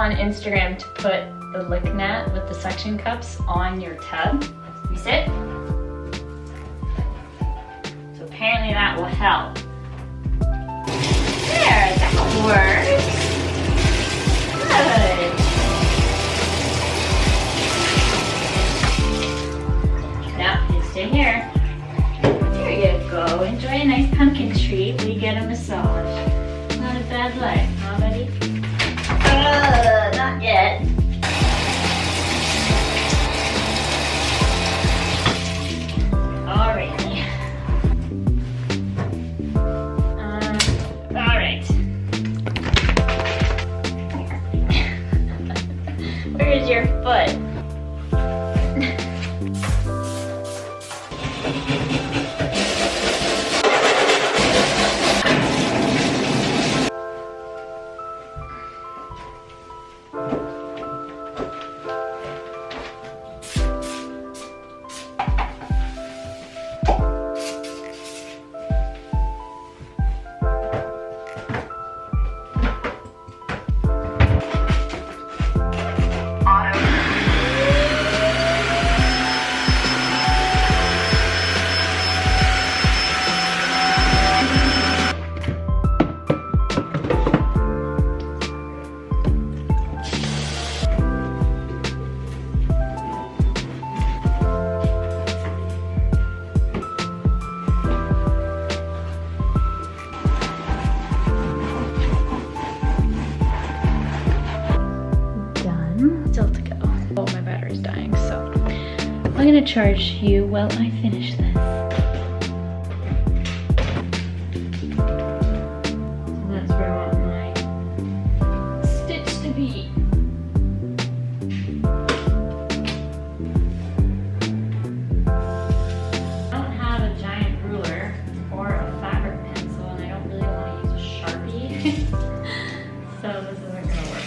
on Instagram to put the lick mat with the suction cups on your tub. You sit. So apparently that will help. There, that works. Good. Now, you stay here. There you go. Enjoy a nice pumpkin treat while you get a massage. Not a bad life, huh, buddy? Not yet. Alrighty. Alright. Where's your foot? Still to go. Oh, my battery's dying, so I'm gonna charge you while I finish this. So that's where I want my stitch to be. I don't have a giant ruler or a fabric pencil, and I don't really want to use a Sharpie. So this isn't gonna work.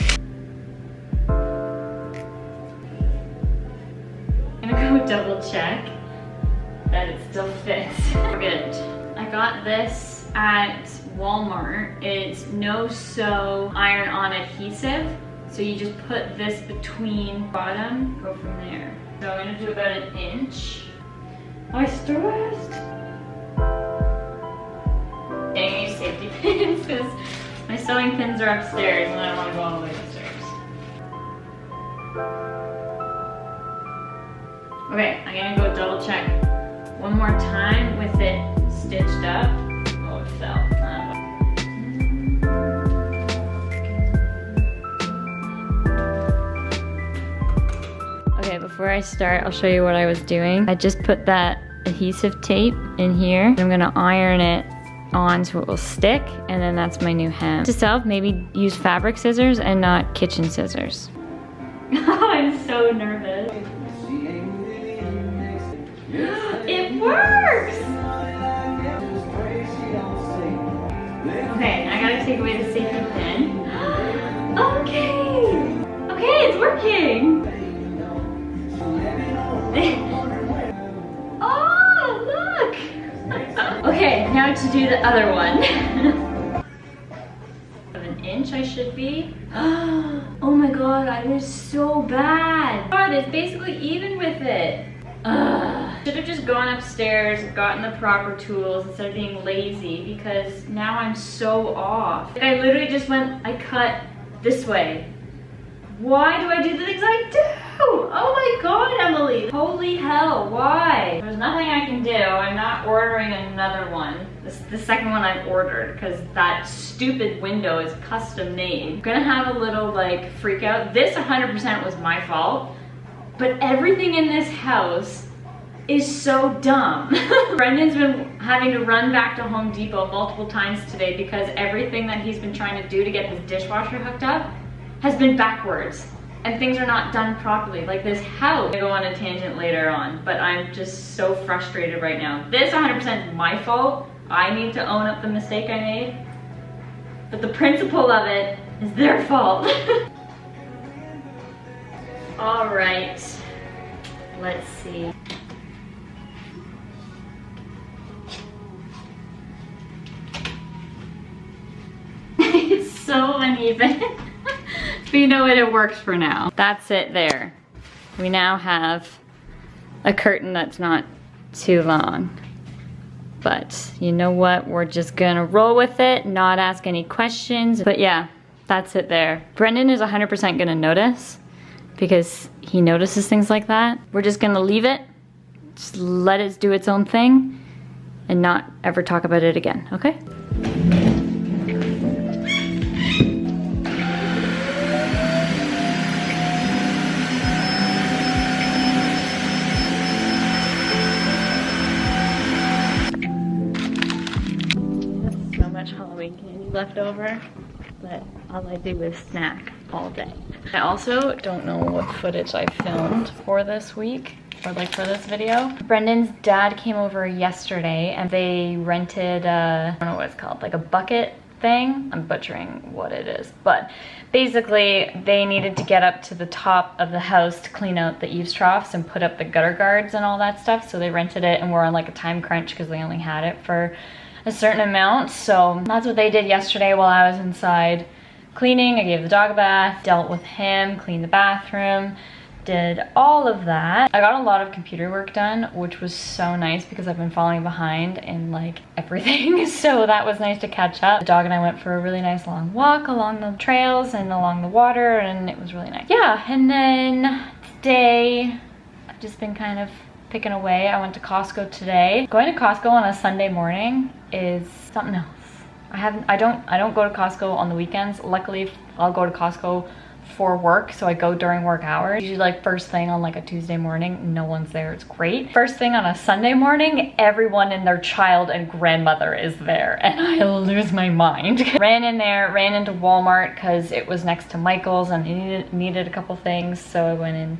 I'm gonna go double check that it still fits. We're good. I got this at Walmart. It's no sew iron-on adhesive. So you just put this between bottom, go from there. So I'm gonna do about an inch. I stressed. Getting these safety pins because my sewing pins are upstairs and I don't want to go all the way upstairs. Okay, I'm gonna go double check one more time with it stitched up. Oh, it fell. Okay, before I start, I'll show you what I was doing. I just put that adhesive tape in here. I'm gonna iron it on so it will stick, and then that's my new hem. To self, maybe use fabric scissors and not kitchen scissors. I'm so nervous. It works! Okay, I gotta take away the safety pin. Okay! Okay, it's working! Oh, look! Okay, now to do the other one. An inch I should be. Oh my god, I was so bad. God, it's basically even with it. Should have just gone upstairs, gotten the proper tools instead of being lazy, because now I'm so off. Like, I literally just went, I cut this way. Why do I do the things I do? Oh my god, Emily. Holy hell, why? There's nothing I can do. I'm not ordering another one. This is the second one I've ordered because that stupid window is custom made. I'm gonna have a little like freak out. This 100% was my fault. But everything in this house is so dumb. Brendan's been having to run back to Home Depot multiple times today because everything that he's been trying to do to get his dishwasher hooked up has been backwards. And things are not done properly. Like this house. I'll go on a tangent later on, but I'm just so frustrated right now. This 100% is my fault. I need to own up the mistake I made. But the principle of it is their fault. All right, let's see. It's so uneven. But you know what, it works for now. That's it there. We now have a curtain that's not too long. But you know what, we're just gonna roll with it, not ask any questions. But yeah, that's it there. Brendan is 100% gonna notice because he notices things like that. We're just gonna leave it, just let it do its own thing and not ever talk about it again, okay? So much Halloween candy left over, but all I do is snack all day. I also don't know what footage I filmed for this week, or like for this video. Brendan's dad came over yesterday and they rented I don't know what it's called, like a bucket thing. I'm butchering what it is, but basically they needed to get up to the top of the house to clean out the eaves troughs and put up the gutter guards and all that stuff. So they rented it and we're on like a time crunch because they only had it for a certain amount. So that's what they did yesterday while I was inside cleaning. I gave the dog a bath, dealt with him, cleaned the bathroom, did all of that. I got a lot of computer work done, which was so nice because I've been falling behind in like everything. So that was nice to catch up. The dog and I went for a really nice long walk along the trails and along the water, and it was really nice. Yeah, and then today I've just been kind of picking away. I went to Costco today. Going to Costco on a Sunday morning is something else. I don't go to Costco on the weekends. Luckily, I'll go to Costco for work, so I go during work hours. Usually like first thing on like a Tuesday morning, no one's there, it's great. First thing on a Sunday morning, everyone and their child and grandmother is there, and I lose my mind. Ran in there, ran into Walmart because it was next to Michael's and he needed a couple things, so I went in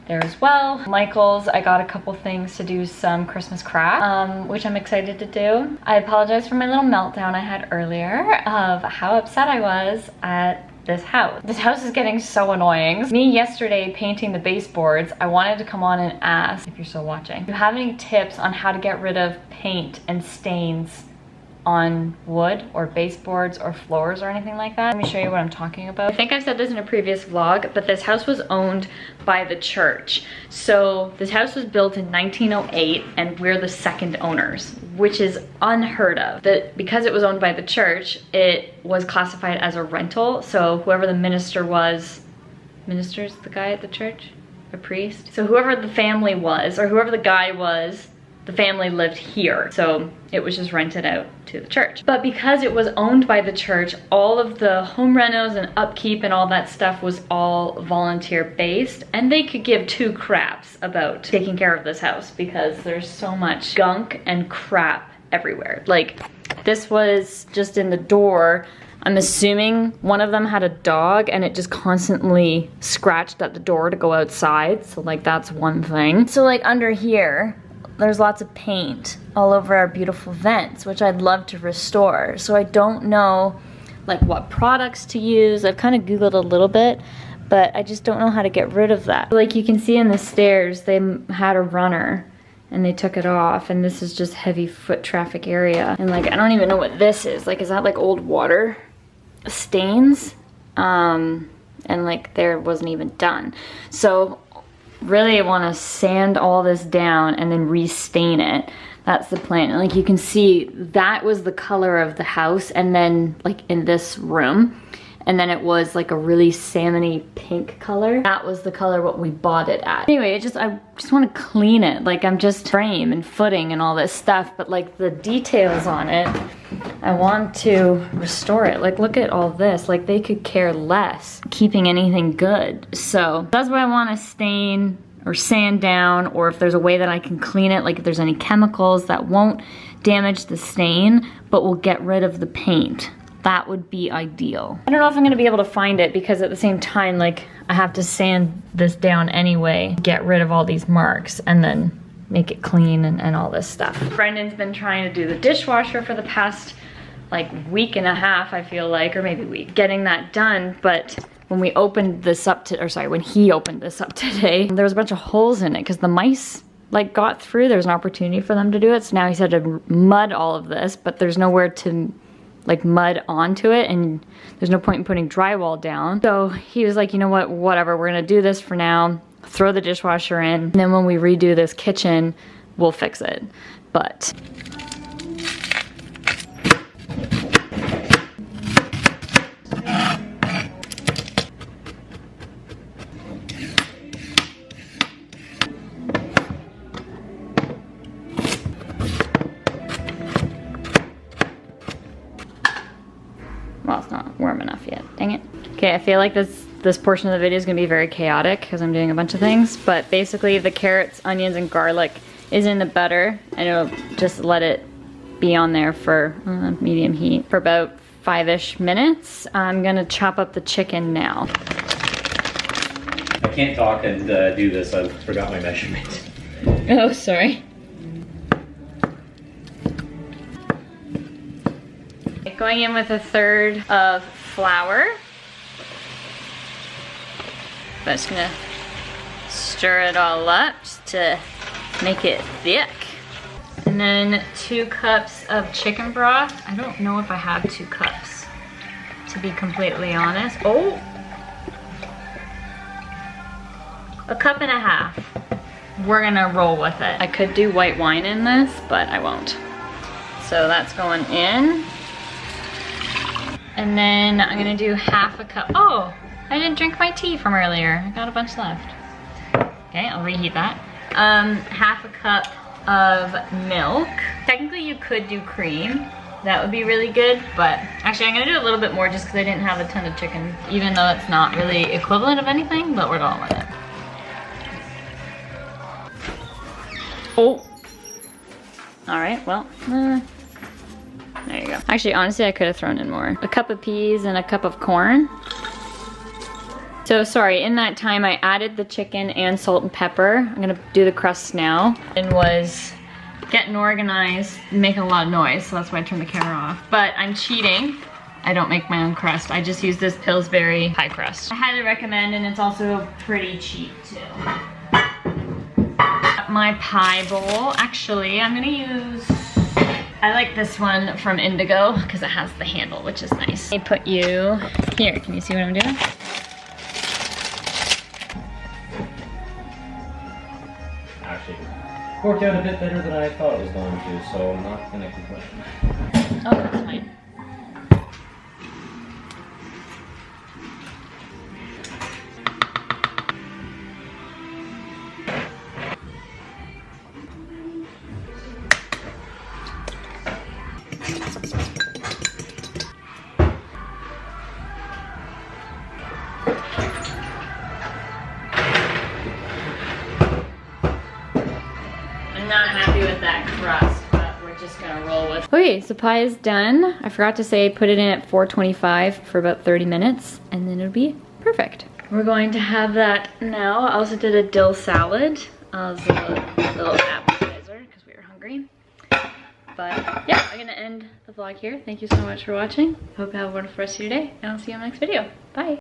there as well. Michael's, I got a couple things to do some Christmas craft, which I'm excited to do. I apologize for my little meltdown I had earlier of how upset I was at this house. This house is getting so annoying. Me yesterday painting the baseboards, I wanted to come on and ask, if you're still watching, do you have any tips on how to get rid of paint and stains on wood or baseboards or floors or anything like that? Let me show you what I'm talking about. I think I've said this in a previous vlog, but this house was owned by the church. So this house was built in 1908 and we're the second owners, which is unheard of. That because it was owned by the church, it was classified as a rental. So whoever the minister was, minister's the guy at the church? A priest? So whoever the family was, or whoever the guy was, the family lived here, so it was just rented out to the church. But because it was owned by the church, all of the home renos and upkeep and all that stuff was all volunteer based, and they could give two craps about taking care of this house because there's so much gunk and crap everywhere. Like, this was just in the door. I'm assuming one of them had a dog and it just constantly scratched at the door to go outside, so like that's one thing. So like under here, there's lots of paint all over our beautiful vents, which I'd love to restore. So I don't know like what products to use. I've kind of Googled a little bit, but I just don't know how to get rid of that. Like you can see in the stairs, they had a runner and they took it off, and this is just heavy foot traffic area. And like, I don't even know what this is. Like, is that like old water stains? And like there wasn't even done. So really I want to sand all this down and then restain it. That's the plan. And like you can see, that was the color of the house, and then like in this room, and then it was like a really salmony pink color. That was the color what we bought it at. Anyway, I just want to clean it. Like I'm just frame and footing and all this stuff, but like the details on it, I want to restore it. Like look at all this. Like they could care less keeping anything good. So that's what I want to stain or sand down, or if there's a way that I can clean it, like if there's any chemicals that won't damage the stain but will get rid of the paint. That would be ideal. I don't know if I'm gonna be able to find it because at the same time, like I have to sand this down anyway, get rid of all these marks and then make it clean and all this stuff. Brendan's been trying to do the dishwasher for the past like week and a half, I feel like, or maybe week, getting that done. But when we opened this up when he opened this up today, there was a bunch of holes in it because the mice like got through. There's an opportunity for them to do it. So now he's had to mud all of this, but there's nowhere to like mud onto it, and there's no point in putting drywall down. So he was like, you know what, whatever, we're gonna do this for now, throw the dishwasher in, and then when we redo this kitchen, we'll fix it. But well, it's not warm enough yet, dang it. Okay, I feel like this portion of the video is gonna be very chaotic because I'm doing a bunch of things, but basically the carrots, onions, and garlic is in the butter, and it'll just let it be on there for medium heat for about 5-ish minutes. I'm gonna chop up the chicken now. I can't talk and do this, I forgot my measurement. Oh, sorry. Going in with 1/3 of flour. I'm just gonna stir it all up just to make it thick. And then 2 cups of chicken broth. I don't know if I have 2 cups, to be completely honest. Oh! 1.5 cups. We're gonna roll with it. I could do white wine in this, but I won't. So that's going in. And then I'm gonna do 1/2 cup. Oh, I didn't drink my tea from earlier. I got a bunch left. Okay, I'll reheat that. 1/2 cup of milk. Technically you could do cream. That would be really good, but actually I'm gonna do a little bit more just because I didn't have a ton of chicken, even though it's not really equivalent of anything, but we're going with it. Oh. All right, well, there you go. Actually, honestly, I could have thrown in more. 1 cup of peas and 1 cup of corn. So sorry, in that time I added the chicken and salt and pepper. I'm gonna do the crusts now. And was getting organized, making a lot of noise, so that's why I turned the camera off. But I'm cheating. I don't make my own crust. I just use this Pillsbury pie crust. I highly recommend, and it's also pretty cheap too. My pie bowl. Actually, I'm gonna use, I like this one from Indigo because it has the handle, which is nice. I put you here. Can you see what I'm doing? Actually, worked out a bit better than I thought it was going to, so I'm not gonna complain. Oh, that's fine. Not happy with that crust, but we're just gonna roll with it. Okay, so pie is done. I forgot to say put it in at 425 for about 30 minutes and then it'll be perfect. We're going to have that now. I also did a dill salad as a little appetizer because we were hungry. But yeah, I'm gonna end the vlog here. Thank you so much for watching. Hope you have a wonderful rest of your day and I'll see you in the next video. Bye.